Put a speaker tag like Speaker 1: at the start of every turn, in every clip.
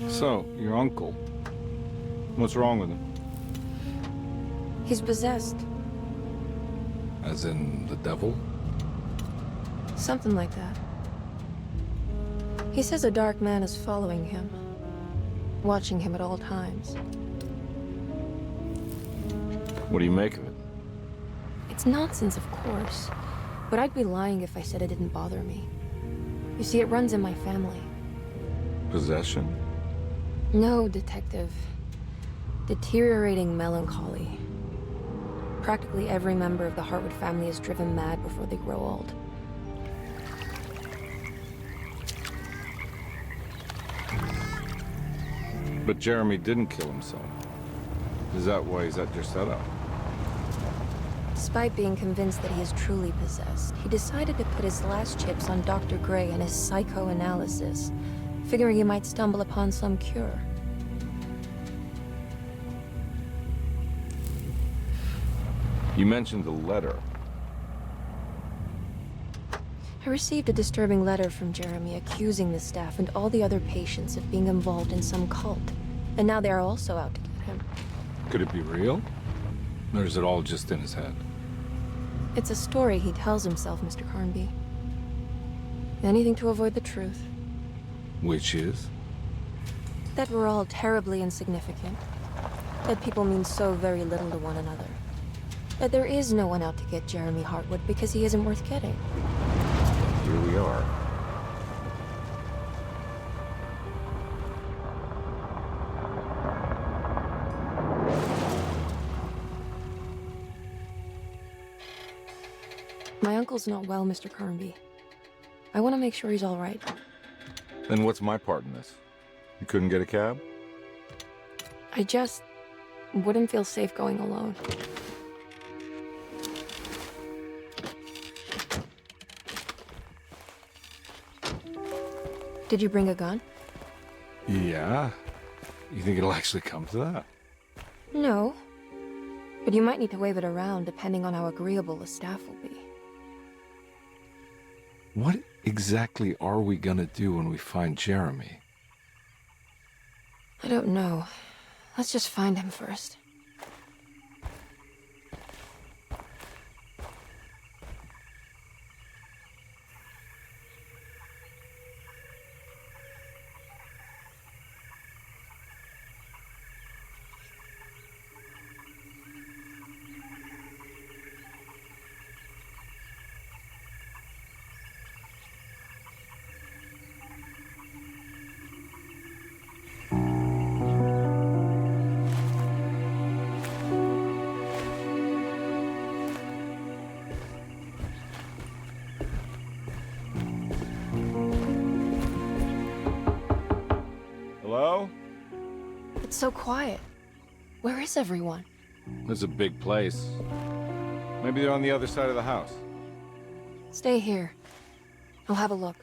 Speaker 1: So, your uncle. What's wrong with him?
Speaker 2: He's possessed.
Speaker 1: As in the devil?
Speaker 2: Something like that. He says a dark man is following him, watching him at all times.
Speaker 1: What do you make of it?
Speaker 2: It's nonsense, of course, but I'd be lying if I said it didn't bother me. You see, it runs in my family.
Speaker 1: Possession?
Speaker 2: No, Detective. Deteriorating melancholy. Practically every member of the Hartwood family is driven mad before they grow old.
Speaker 1: But Jeremy didn't kill himself. Is that why he's at your setup?
Speaker 2: Despite being convinced that he is truly possessed, he decided to put his last chips on Dr. Gray and his psychoanalysis, figuring he might stumble upon some cure.
Speaker 1: You mentioned the letter.
Speaker 2: I received a disturbing letter from Jeremy accusing the staff and all the other patients of being involved in some cult. And now they are also out to get him.
Speaker 1: Could it be real? Or is it all just in his head?
Speaker 2: It's a story he tells himself, Mr. Carnby. Anything to avoid the truth.
Speaker 1: Which is?
Speaker 2: That we're all terribly insignificant. That people mean so very little to one another. That there is no one out to get Jeremy Hartwood because he isn't worth getting.
Speaker 1: Here we are.
Speaker 2: My uncle's not well, Mr. Carnby. I want to make sure he's all right.
Speaker 1: Then what's my part in this? You couldn't get a cab?
Speaker 2: I just wouldn't feel safe going alone. Did you bring a gun?
Speaker 1: Yeah. You think it'll actually come to that?
Speaker 2: No. But you might need to wave it around depending on how agreeable the staff will be.
Speaker 1: What exactly are we gonna do when we find Jeremy?
Speaker 2: I don't know. Let's just find him first.
Speaker 1: Hello?
Speaker 2: It's so quiet. Where is everyone?
Speaker 1: This is a big place. Maybe they're on the other side of the house.
Speaker 2: Stay here. I'll have a look.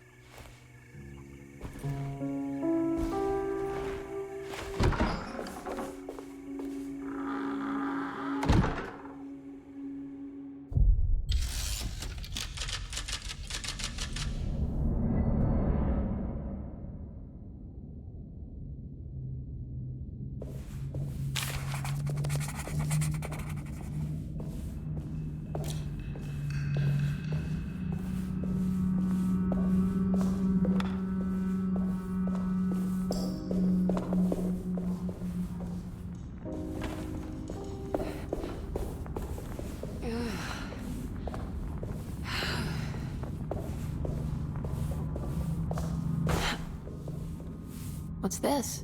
Speaker 2: What's this?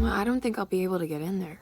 Speaker 2: I don't think I'll be able to get in there.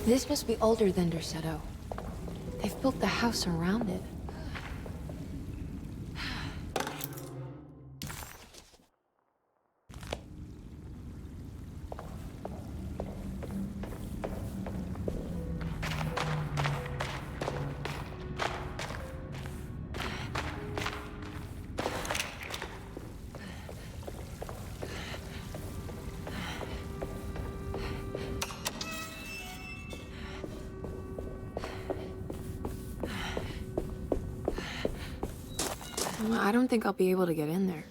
Speaker 2: This must be older than Derceto. They've built the house around it. I don't think I'll be able to get in there.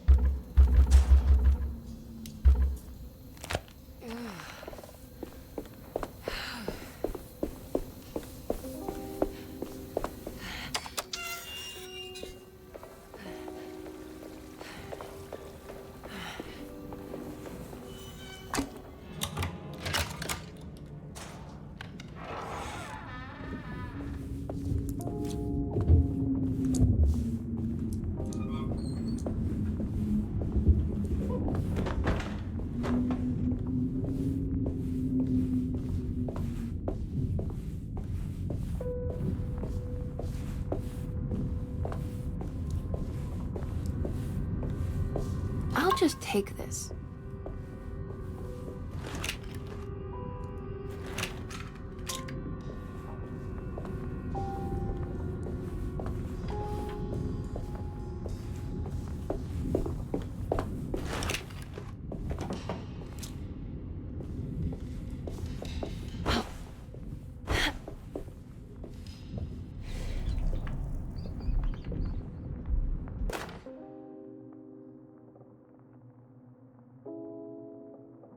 Speaker 2: I'll just take this.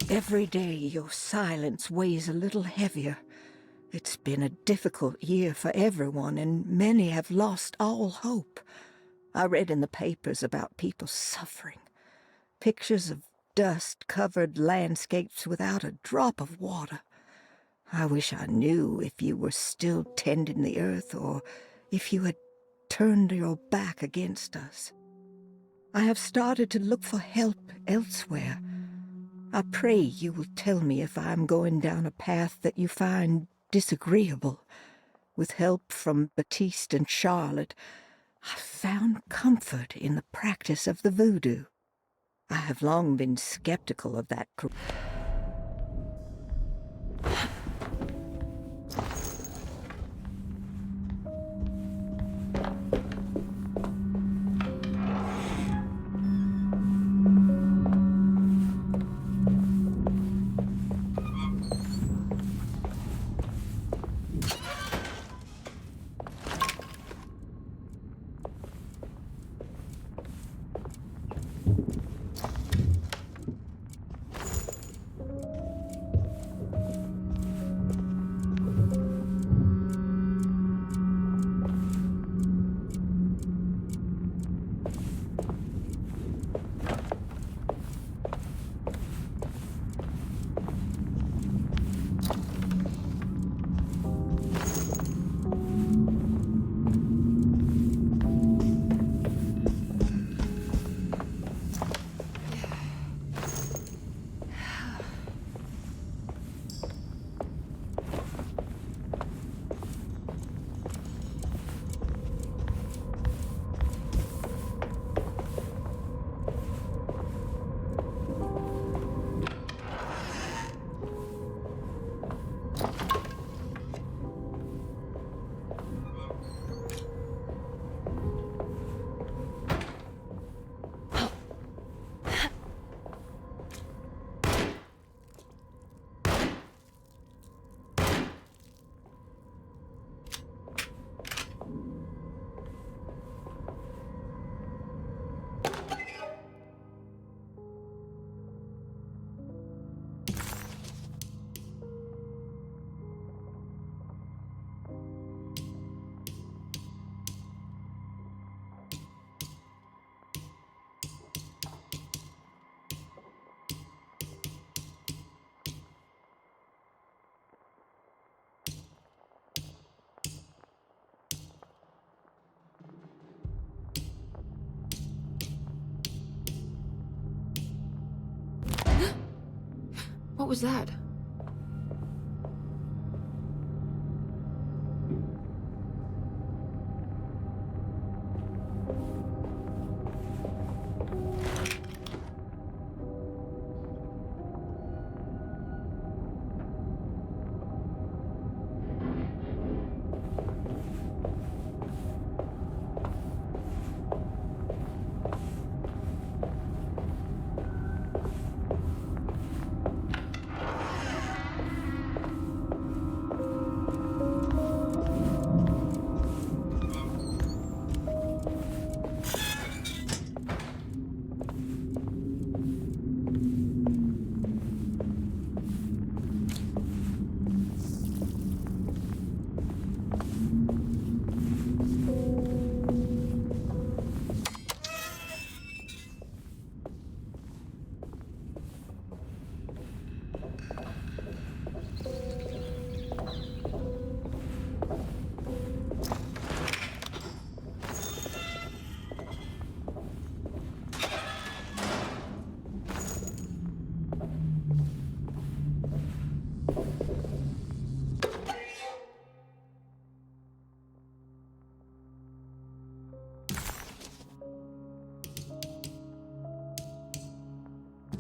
Speaker 3: Every day your silence weighs a little heavier. It's been a difficult year for everyone, and many have lost all hope. I read in the papers about people suffering. Pictures of dust-covered landscapes without a drop of water. I wish I knew if you were still tending the earth or if you had turned your back against us. I have started to look for help elsewhere. I pray you will tell me if I am going down a path that you find disagreeable. With help from Baptiste and Charlotte, I found comfort in the practice of the voodoo. I have long been skeptical of that.
Speaker 4: What was that?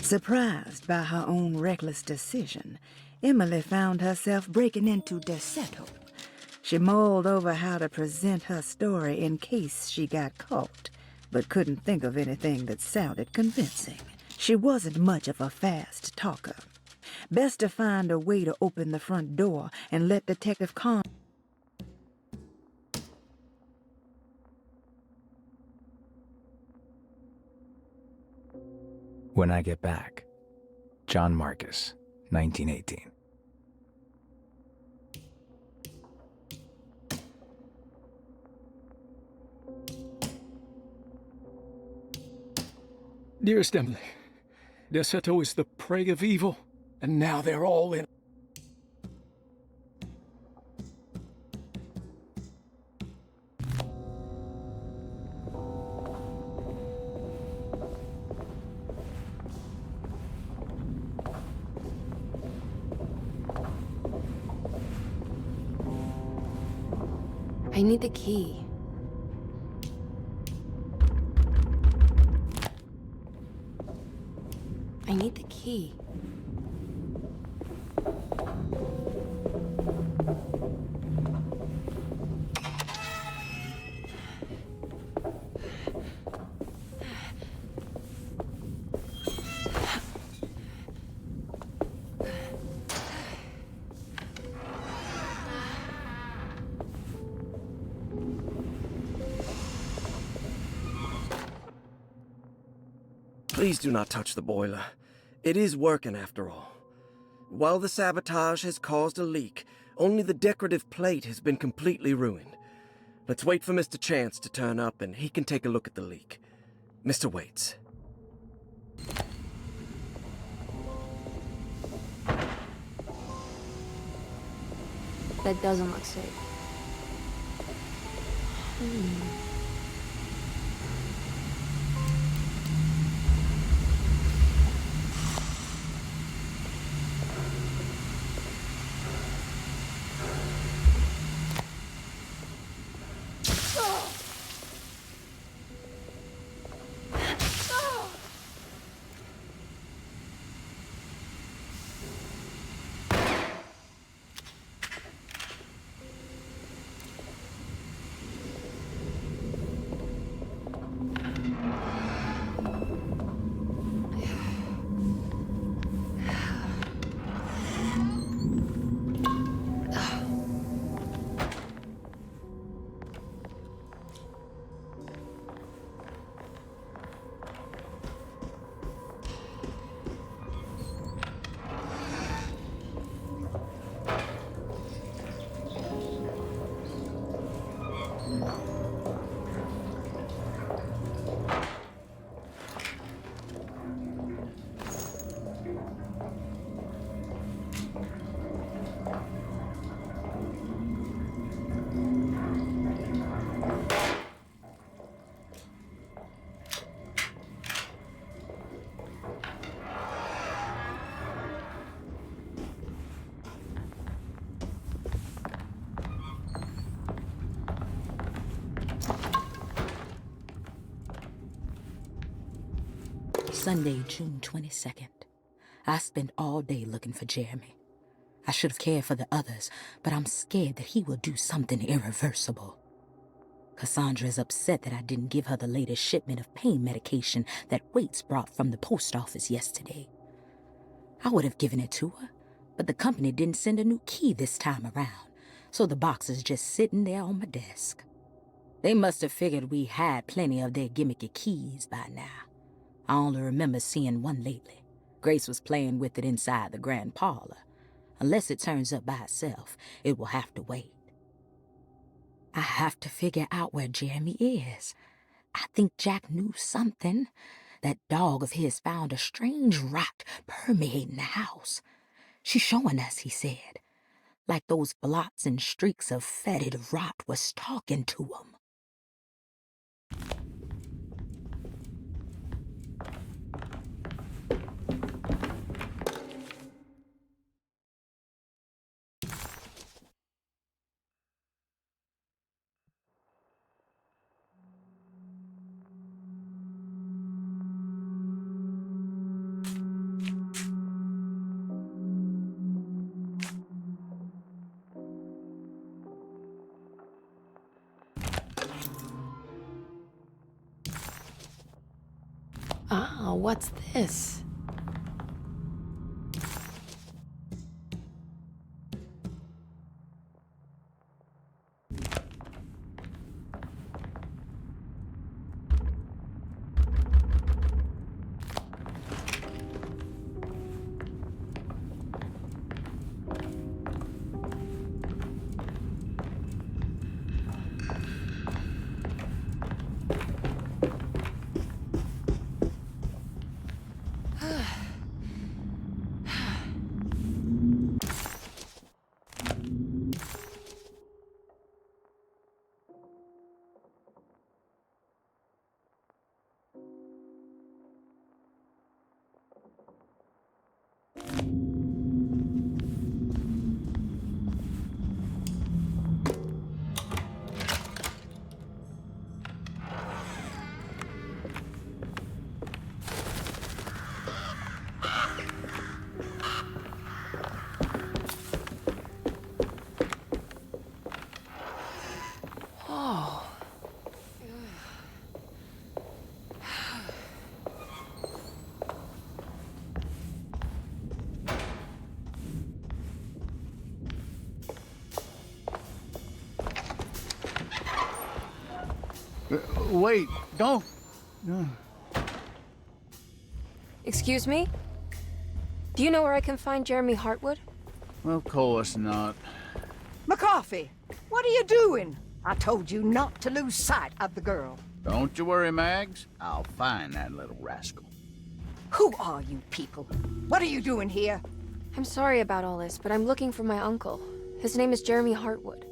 Speaker 3: Surprised by her own reckless decision, Emily found herself breaking into Desetto. She mulled over how to present her story in case she got caught, but couldn't think of anything that sounded convincing. She wasn't much of a fast talker. Best to find a way to open the front door and let Detective Con...
Speaker 5: When I Get Back. John Marcus, 1918.
Speaker 6: Dearest Emily, Desetto is the prey of evil, and now they're all in.
Speaker 4: I need the key. I need the key.
Speaker 7: Please do not touch the boiler. It is working after all. While the sabotage has caused a leak, only the decorative plate has been completely ruined. Let's wait for Mr. Chance to turn up and he can take a look at the leak. Mr. Waits.
Speaker 4: That doesn't look safe.
Speaker 8: Sunday, June 22nd. I spent all day looking for Jeremy. I should have cared for the others, but I'm scared that he will do something irreversible. Cassandra is upset that I didn't give her the latest shipment of pain medication that Waits brought from the post office yesterday. I would have given it to her, but the company didn't send a new key this time around, so the box is just sitting there on my desk. They must have figured we had plenty of their gimmicky keys by now. I only remember seeing one lately. Grace was playing with it inside the grand parlor. Unless it turns up by itself, it will have to wait. I have to figure out where Jeremy is. I think Jack knew something. That dog of his found a strange rot permeating the house. She's showing us, he said. Like those blots and streaks of fetid rot was talking to him.
Speaker 4: Ah, what's this?
Speaker 9: Wait, don't.
Speaker 2: Excuse me? Do you know where I can find Jeremy Hartwood?
Speaker 9: Of course not.
Speaker 3: McCarthy, what are you doing? I told you not to lose sight of the girl.
Speaker 9: Don't you worry, Mags. I'll find that little rascal.
Speaker 3: Who are you people? What are you doing here?
Speaker 2: I'm sorry about all this, but I'm looking for my uncle. His name is Jeremy Hartwood.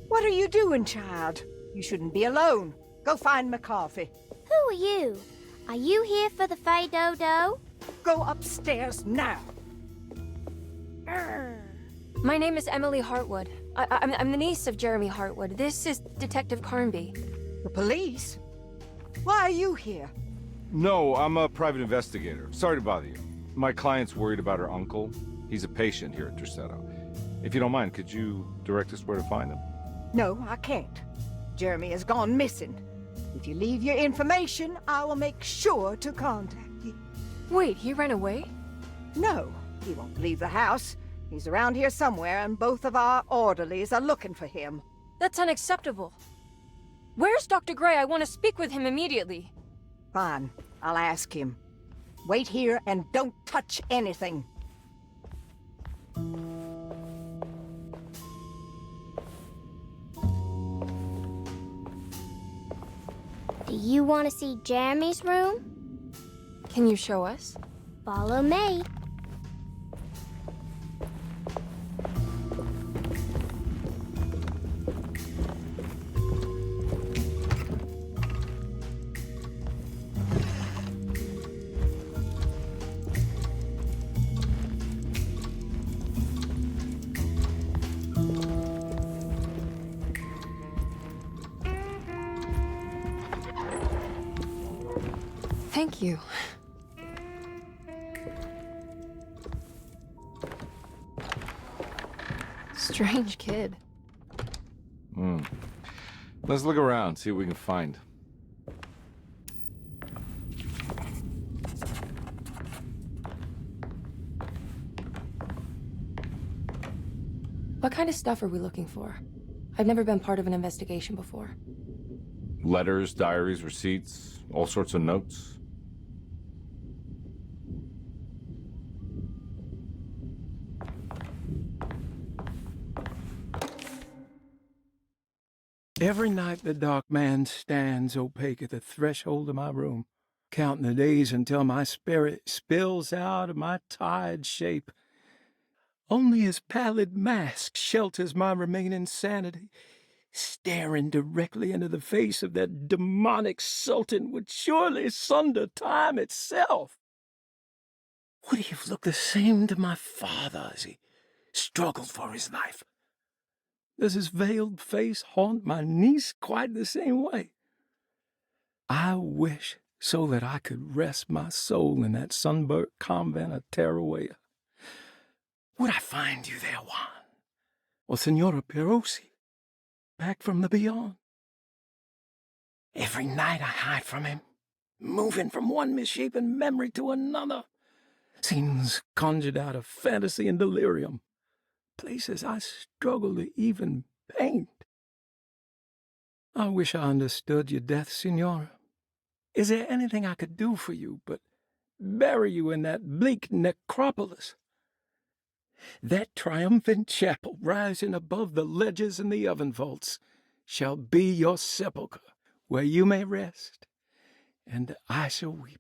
Speaker 3: What are you doing, child? You shouldn't be alone. Go find McCarthy.
Speaker 10: Who are you? Are you here for the Fay Dodo?
Speaker 3: Go upstairs now.
Speaker 2: My name is Emily Hartwood. I'm the niece of Jeremy Hartwood. This is Detective Carnby.
Speaker 3: The police? Why are you here?
Speaker 1: No, I'm a private investigator. Sorry to bother you. My client's worried about her uncle. He's a patient here at Tercetto. If you don't mind, could you direct us where to find him?
Speaker 3: No, I can't. Jeremy has gone missing. If you leave your information, I will make sure to contact you.
Speaker 2: Wait, he ran away?
Speaker 3: No, he won't leave the house. He's around here somewhere, and both of our orderlies are looking for him.
Speaker 2: That's unacceptable. Where's Dr. Gray? I want to speak with him immediately.
Speaker 3: Fine, I'll ask him. Wait here and don't touch anything.
Speaker 10: Do you want to see Jeremy's room?
Speaker 2: Can you show us?
Speaker 10: Follow me.
Speaker 2: Thank you. Strange kid.
Speaker 1: Let's look around, see what we can find.
Speaker 2: What kind of stuff are we looking for? I've never been part of an investigation before.
Speaker 1: Letters, diaries, receipts, all sorts of notes.
Speaker 6: Every night the dark man stands opaque at the threshold of my room, counting the days until my spirit spills out of my tired shape. Only his pallid mask shelters my remaining sanity. Staring directly into the face of that demonic sultan would surely sunder time itself. Would he have looked the same to my father as he struggled for his life? Does his veiled face haunt my niece quite the same way? I wish so that I could rest my soul in that sunburnt convent of Teruel. Would I find you there, Juan? Or Senora Perosi, back from the beyond? Every night I hide from him, moving from one misshapen memory to another. Scenes conjured out of fantasy and delirium. Places I struggle to even paint. I wish I understood your death, Senora. Is there anything I could do for you but bury you in that bleak necropolis? That triumphant chapel rising above the ledges and the oven vaults shall be your sepulchre, where you may rest, and I shall weep.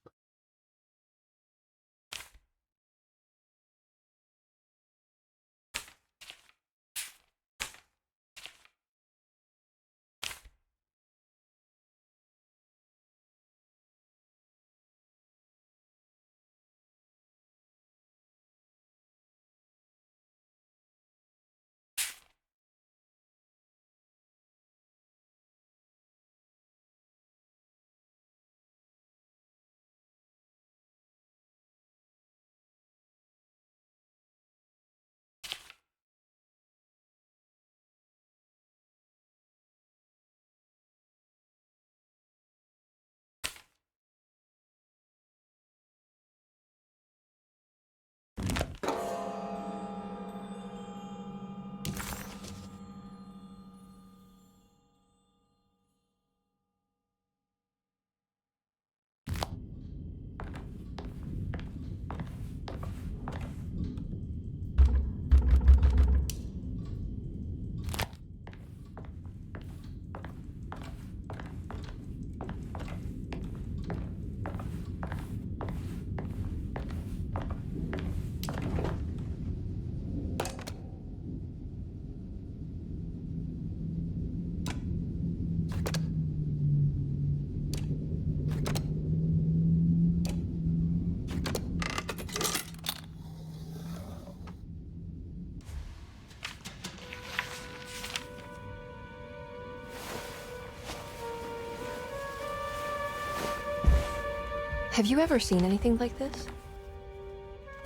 Speaker 2: Have you ever seen anything like this?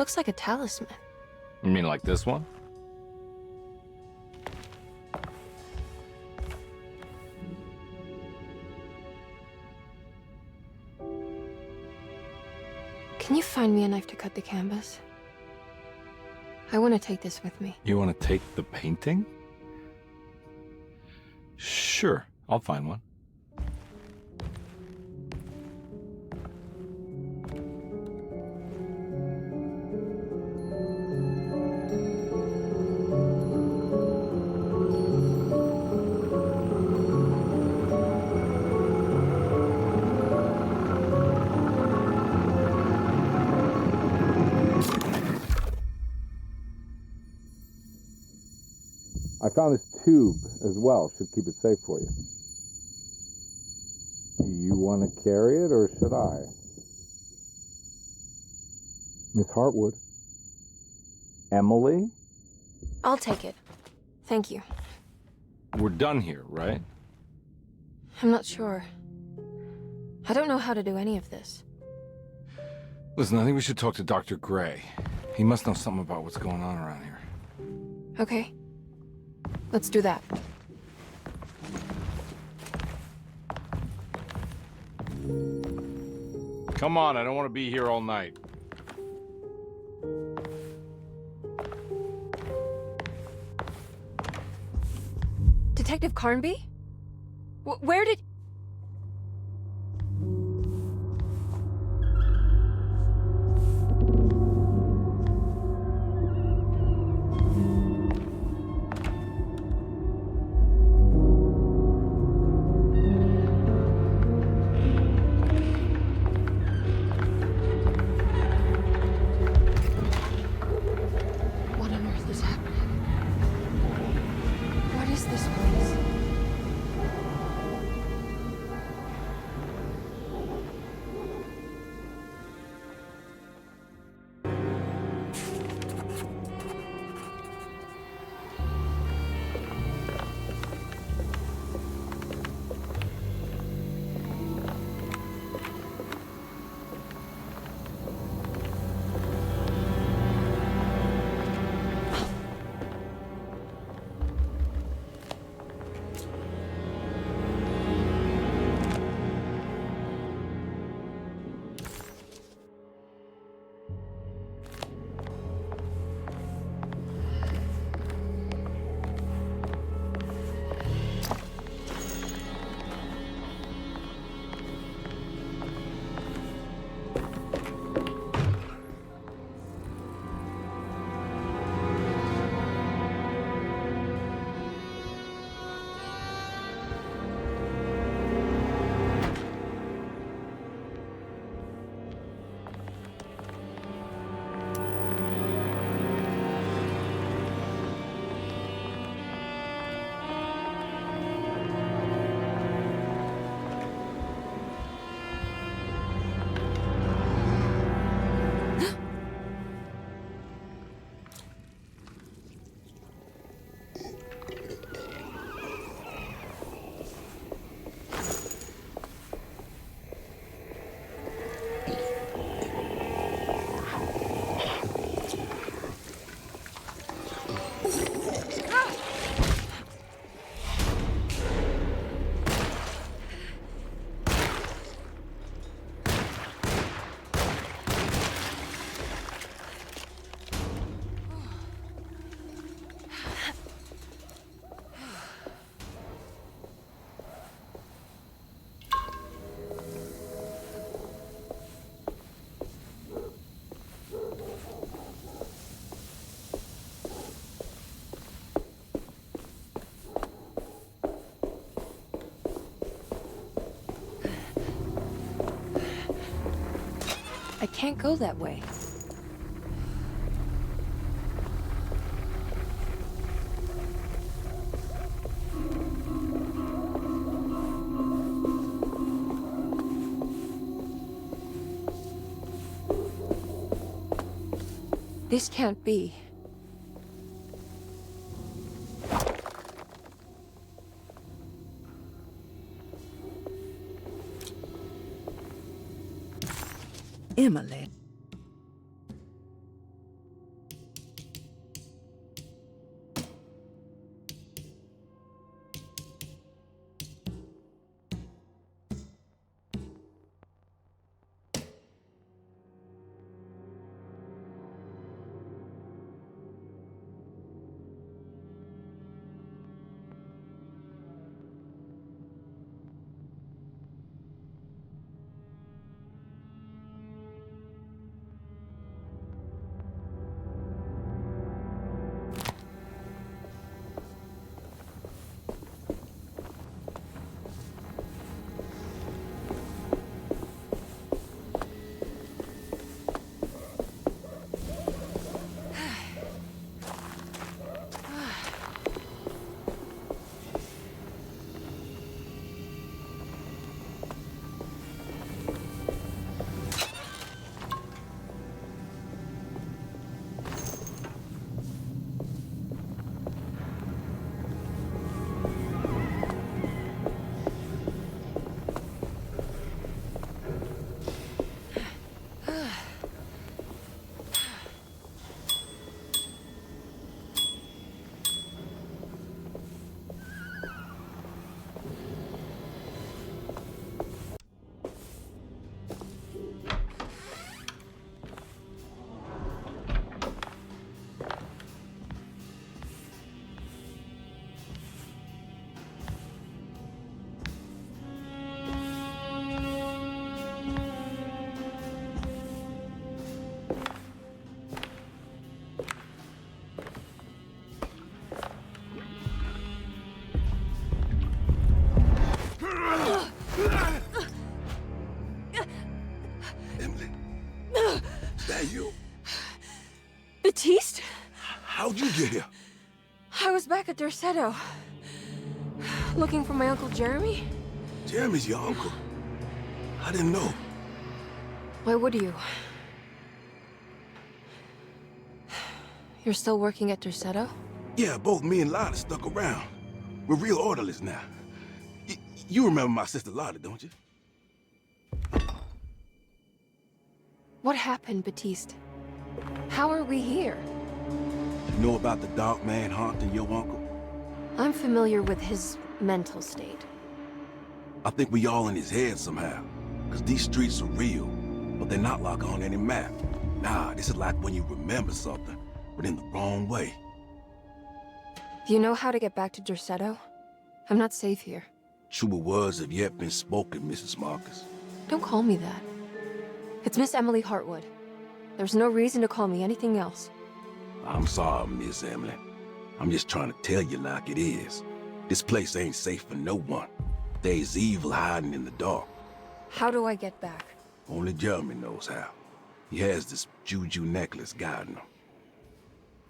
Speaker 2: Looks like a talisman.
Speaker 1: You mean like this one?
Speaker 2: Can you find me a knife to cut the canvas? I want to take this with me.
Speaker 1: You want to take the painting? Sure, I'll find one. I found this tube as well. Should keep it safe for you. Do you want to carry it or should I? Miss Hartwood? Emily?
Speaker 2: I'll take it. Thank you.
Speaker 1: We're done here, right?
Speaker 2: I'm not sure. I don't know how to do any of this.
Speaker 1: Listen, I think we should talk to Dr. Gray. He must know something about what's going on around here.
Speaker 2: Okay. Let's do that.
Speaker 1: Come on, I don't want to be here all night.
Speaker 2: Detective Carnby? Where did... What on earth is happening? What is this place? I can't go that way. This can't be.
Speaker 3: Emily.
Speaker 11: How'd you get here?
Speaker 2: I was back at Dorsetto. Looking for my Uncle Jeremy?
Speaker 11: Jeremy's your uncle. I didn't know.
Speaker 2: Why would you? You're still working at Dorsetto?
Speaker 11: Yeah, both me and Lotta stuck around. We're real orderlies now. You remember my sister Lotta, don't you?
Speaker 2: What happened, Baptiste? How are we here?
Speaker 11: You know about the dark man haunting your uncle?
Speaker 2: I'm familiar with his mental state.
Speaker 11: I think we all in his head somehow. Because these streets are real, but they're not like on any map. Nah, this is like when you remember something, but in the wrong way.
Speaker 2: Do you know how to get back to Dorsetto? I'm not safe here.
Speaker 11: Truer words have yet been spoken, Mrs. Marcus.
Speaker 2: Don't call me that. It's Miss Emily Hartwood. There's no reason to call me anything else.
Speaker 11: I'm sorry, Miss Emily. I'm just trying to tell you like it is. This place ain't safe for no one. There's evil hiding in the dark.
Speaker 2: How do I get back?
Speaker 11: Only Jeremy knows how. He has this juju necklace guiding him.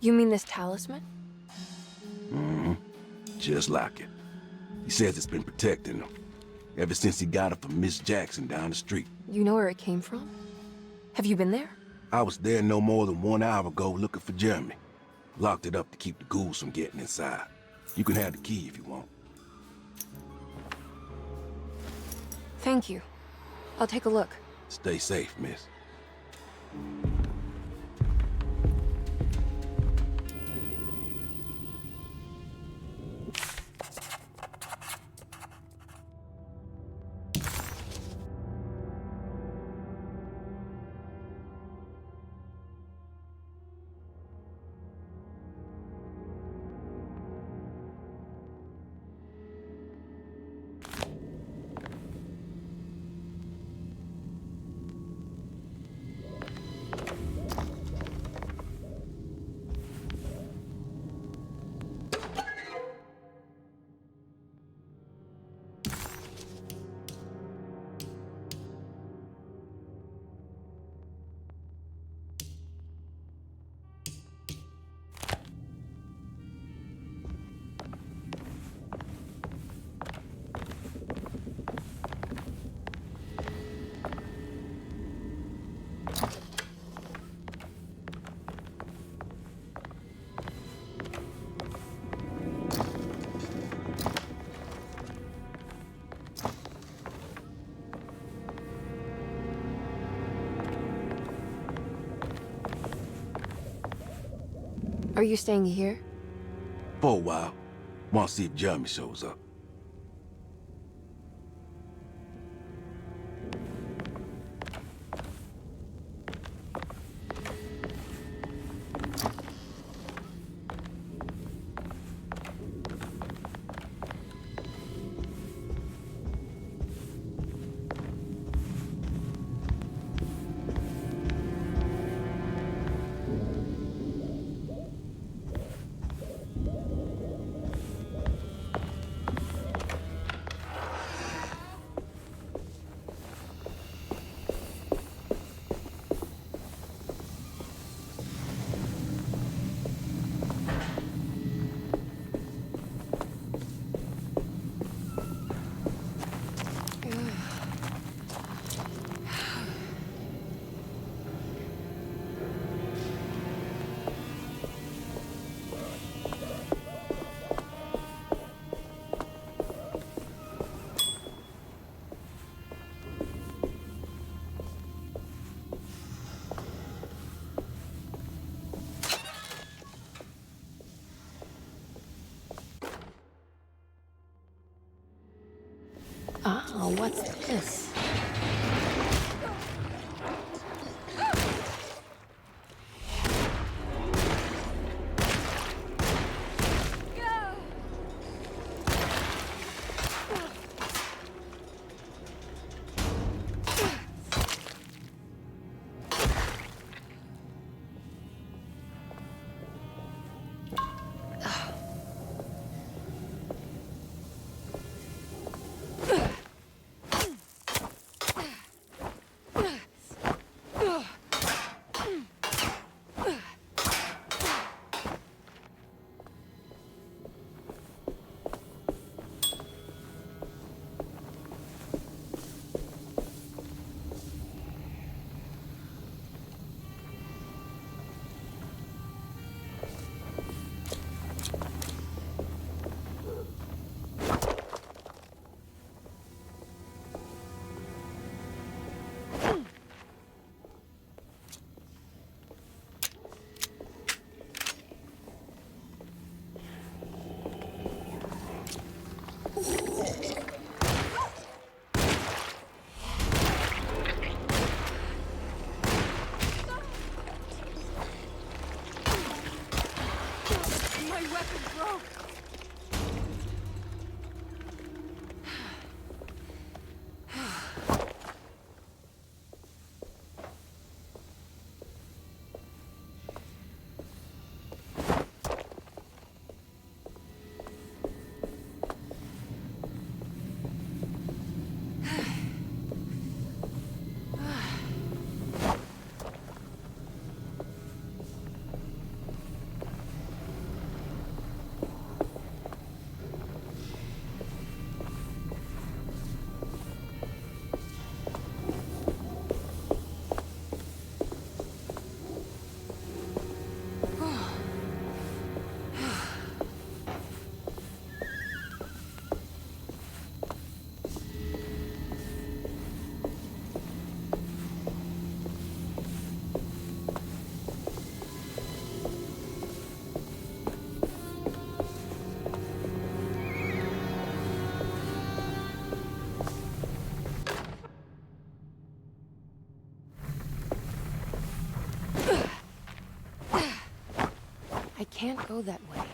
Speaker 2: You mean this talisman?
Speaker 11: Mm-hmm. Just like it. He says it's been protecting him ever since he got it from Miss Jackson down the street.
Speaker 2: You know where it came from? Have you been there?
Speaker 11: I was there no more than 1 hour ago looking for Jeremy. Locked it up to keep the ghouls from getting inside. You can have the key if you want.
Speaker 2: Thank you. I'll take a look.
Speaker 11: Stay safe, miss.
Speaker 2: Are you staying here?
Speaker 11: For a while. Want to see if Jeremy shows up.
Speaker 4: Oh, what's this?
Speaker 2: I can't go that way.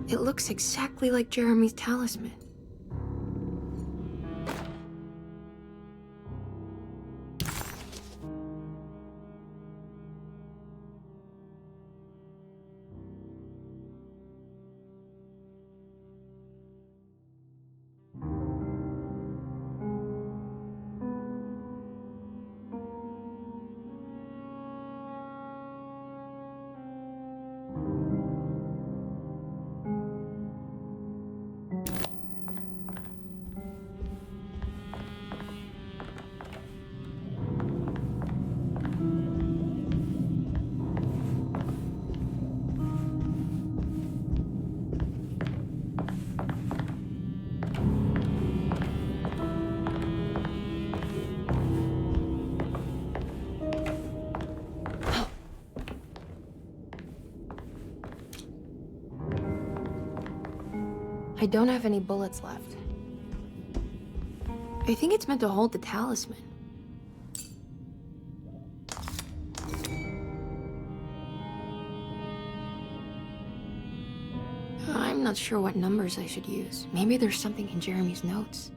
Speaker 2: It looks exactly like Jeremy's talisman. I don't have any bullets left. I think it's meant to hold the talisman. I'm not sure what numbers I should use. Maybe there's something in Jeremy's notes.